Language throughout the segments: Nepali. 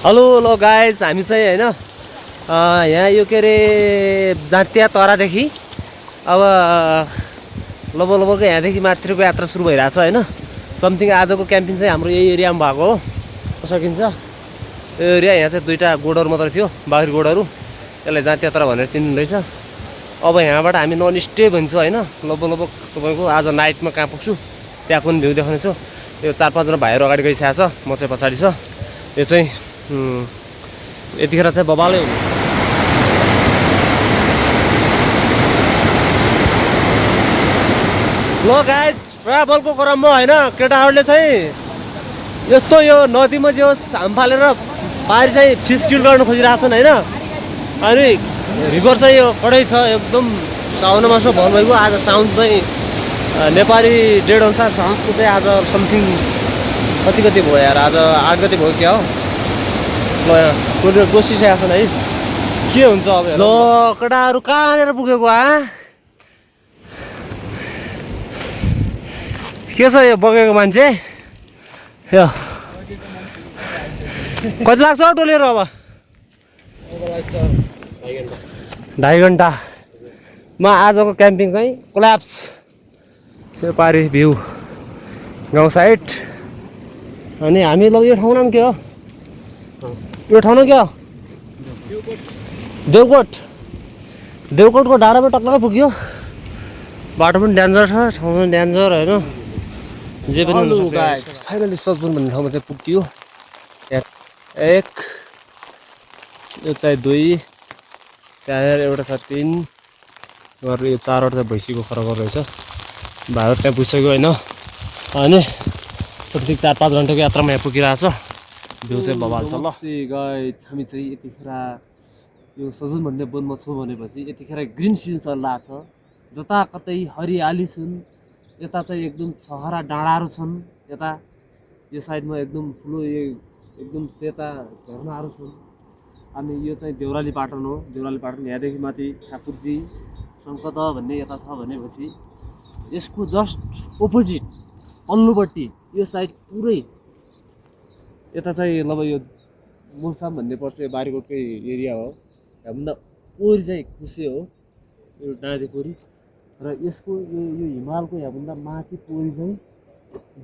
हेलो हेलो गाइज, हामी चाहिँ हैन यहाँ यो के अरे जाँतिया तरादेखि अब लगभग यहाँदेखि माथिको यात्रा सुरु भइरहेछ हैन। समथिङ आजको क्याम्पिङ चाहिँ हाम्रो यही एरियामा भएको हो सकिन्छ। यो एरिया यहाँ चाहिँ दुईटा गोडहरू मात्र थियो, बाख्री गोडहरू, त्यसलाई जाँतिया तरा भनेर चिन्नुहुँदैछ। अब यहाँबाट हामी नन स्टे भन्छौँ हैन। लगभग तपाईँको आज नाइटमा कहाँ पुग्छु त्यहाँको पनि भ्यू देखाउनेछु। यो 4-5 जना भाइहरू अगाडि गइसकेको छ, म चाहिँ पछाडि छ। यो चाहिँ यतिखेर चाहिँ बबालै हुन्छ। ल गाइज, ट्राभलको क्रममा हैन केटाहरूले चाहिँ यस्तो यो नदीमा जो हाम फालेर पारी चाहिँ फिस किल गर्न खोजिरहेको छन् हैन। अनि रिभर चाहिँ यो कडै छ एकदम। साउन मासमा भन्नुभएको आज साउन चाहिँ नेपाली डेट अनुसार साउनको चाहिँ आज समथिङ कति भयो यार, आज 8 गते भयो क्या हो। ल यहाँ कोही जोसिसकेको छन् है, के हुन्छ अब। ल केटाहरू कहाँनिर पुगेको के छ यो बगेको मान्छे? यो कति लाग्छ डोलेर? अब 2.5 घन्टा मा आजको क्याम्पिङ चाहिँ कोल्याप्स। यो पारी भ्यू गाउँ साइड। अनि हामी ल यो ठाउँ नाम के हो? यो ठाउँ के हो? देवकोटको डाँडामा टक्क पुग्यो। बाटो पनि डेन्जर छ, ठाउँ पनि डेन्जर होइन। जे पनि फाइनली सजपुर भन्ने ठाउँमा चाहिँ पुग्यो। एक यो चाहिँ 2 त्यहाँनिर एउटा छ 3 गरेर यो 4वटा चाहिँ भैँसीको खरको रहेछ। भाइहरू त्यहाँ पुगिसक्यो होइन। अनि समथिङ 4-5 घन्टाको यात्रामा यहाँ पुगिरहेछ। भ्यू चाहिँ बबाल छ। ल गाइस, हामी चाहिँ यतिखेर यो सजुन भन्ने वनमा छौँ भनेपछि यतिखेर ग्रिन सिजन चलिरहेछ। जताकतै हरियाली छन्। यता चाहिँ एकदम छहरा डाँडाहरू छन्। यता यो साइडमा एकदम ठुलो यो एकदम सेता झरनाहरू छन्। अनि यो चाहिँ देउराली पाटन हो। देउराली पाटन यहाँदेखि माथि ठाकुरजी सङ्कट भन्ने यता छ भनेपछि यसको जस्ट अपोजिट पल्लोपट्टि यो साइड पुरै यता चाहिँ अब यो मुलसाम भन्ने पर्छ, यो बारीकोटकै एरिया हो। यहाँभन्दा पोरी चाहिँ खुसी हो यो डाँडे पोरी। र यसको यो हिमालको यहाँभन्दा माथि पोरी चाहिँ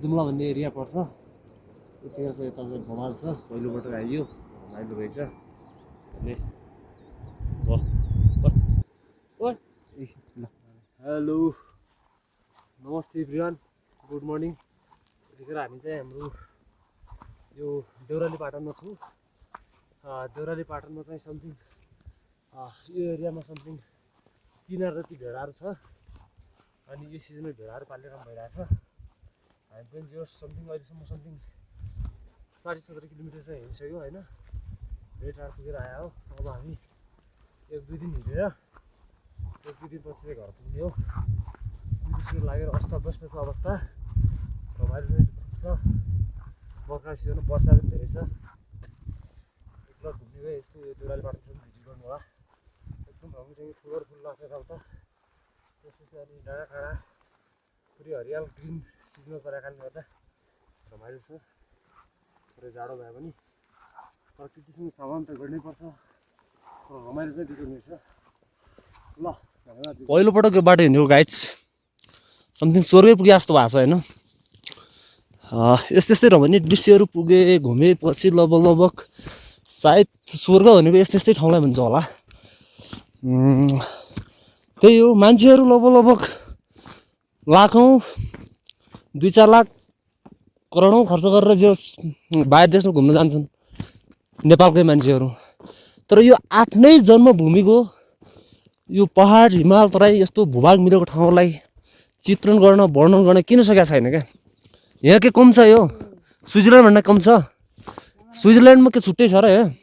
जुम्ला भन्ने एरिया पर्छ। यतिखेर चाहिँ यता चाहिँ भमाल छ। पहिलोबाट आइयो रमाइलो रहेछ। अनि हेलो नमस्ते एभ्रिवान, गुड मर्निङ। यतिखेर हामी चाहिँ हाम्रो यो देउराली पाटनमा छौँ। देउराली पाटनमा चाहिँ समथिङ यो एरियामा समथिङ 3 जति भेडाहरू छ। अनि यो सिजनमा भेडाहरू पाल्ने काम भइरहेछ। हामी पनि जो समथिङ अहिलेसम्म समथिङ 60-70 किलोमिटर चाहिँ हिँडिसक्यो होइन। धेरै टाढो पुगेर आयो हो। अब हामी 1-2 दिन हिँडेर 1-2 दिनपछि चाहिँ घर पुग्ने हो। बिर्सिएर लागेर अस्तव्यस्त छ अवस्था। रमाइलो चाहिँ छ। बर्खा सिजनमा वर्षा पनि धेरै छ। एकल घुम्ने गए यस्तो यो देउराली पाटन पनि भिजिट गर्नु होला। एकदम रमाइलो फुलहरू फुल लाग्छ यताउता। त्यसपछि अनि डाँडाकाँडा पुरै हरियाल ग्रिन सिजनमा चलेको कारणले गर्दा रमाइलो छ। पुरै जाडो भए पनि प्रकृतिसँग सामान त गर्नैपर्छ। तर रमाइलो चाहिँ बिजुल्ने छ। ल पहिलोपटक यो बाटो हिँडेको गाइज समथिङ स्वर्गै पुगे जस्तो भएको छ होइन। यस्तै रमाइलो दृश्यहरू पुगे घुमेपछि लगभग सायद स्वर्ग भनेको यस्तै ठाउँलाई भन्छ होला। त्यही हो, मान्छेहरू लगभग लाखौँ 2-4 लाख करोडौँ खर्च गरेर जो बाहिर देशमा घुम्न जान्छन् नेपालकै मान्छेहरू। तर यो आफ्नै जन्मभूमिको यो पहाड हिमाल तराई यस्तो भूभाग मिलेको ठाउँलाई चित्रण गर्न वर्णन गर्न किन सकेको छैन क्या। यहाँ के कम छ? यो स्विजरल्यान्ड भन्दा कम छ? स्विजरल्यान्डमा के छुट्टै छ र?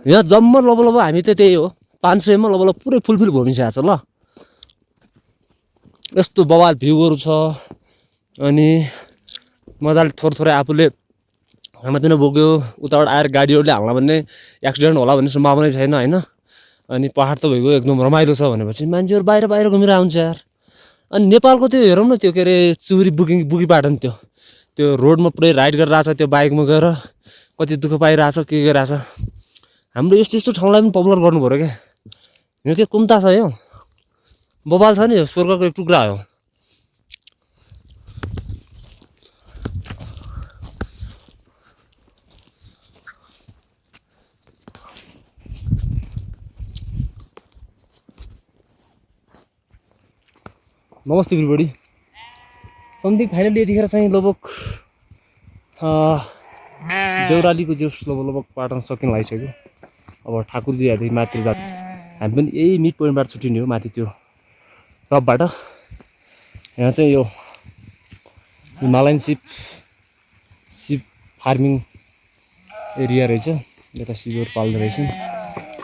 यहाँ जम्मा लगभग हामी त त्यही हो 500 मा लगभग पुरै फुलफिल घुमिसकेको छ। ल यस्तो बवाल भ्यूहरू छ। अनि मजाले थोरै आफूले खानापिना बोक्यो उताबाट आएर गाडीहरूले हाल्ला भन्ने एक्सिडेन्ट होला भन्ने सम्भावना छैन होइन। अनि पहाड त भइगयो एकदम रमाइलो छ भनेपछि मान्छेहरू बाहिर घुमेर आउँछ यार। अनि नेपालको त्यो हेरौँ न, त्यो के अरे चुरी बुगी पाटन त्यो रोडमा पुरै राइड गरेर आएको छ। त्यो बाइकमा गएर कति दुःख पाइरहेछ के गरिरहेछ हाम्रो यस्तो यस्तो ठाउँलाई पनि पपुलर गर्नु पर्यो क्या यो के कुम्ता छ यो बबाल छ नि यो स्वर्गको एक टुक्रा हो नमस्ते एभ्रीबडी समथिङ फाइनली यतिखेर चाहिँ लगभग देउरालीको जोस लगभग पाटन सकिन लागिसक्यो अब ठाकुरजी आएदेखि माथि जात हामी पनि यही मिड पोइन्टबाट छुट्टिने हो माथि त्यो टपबाट यहाँ चाहिँ यो हिमालयन सिप फार्मिङ एरिया रहेछ यता सिपहरू पाल्दो रहेछ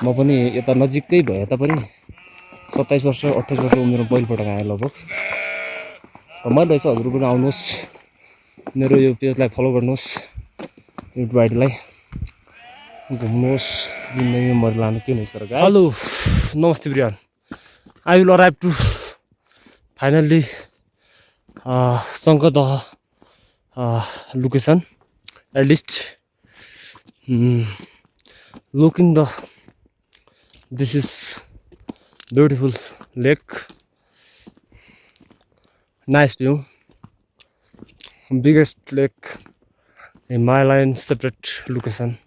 म पनि यता नजिकै भए तापनि 27 वर्ष 28 वर्ष उमेरमा पहिलोपटक आएँ लगभग रमाइलो रहेछ हजुर पनि आउनुहोस् मेरो यो पेजलाई फलो गर्नुहोस् युट्युब आइडीलाई घुम्नुहोस् जिन्दगीमा मजा लानु के हुँदैछ र हेलो नमस्ते Priyan I will arrive to finally Shankardah location at least looking this is beautiful lake, nice view, biggest lake, Himalayan separate location.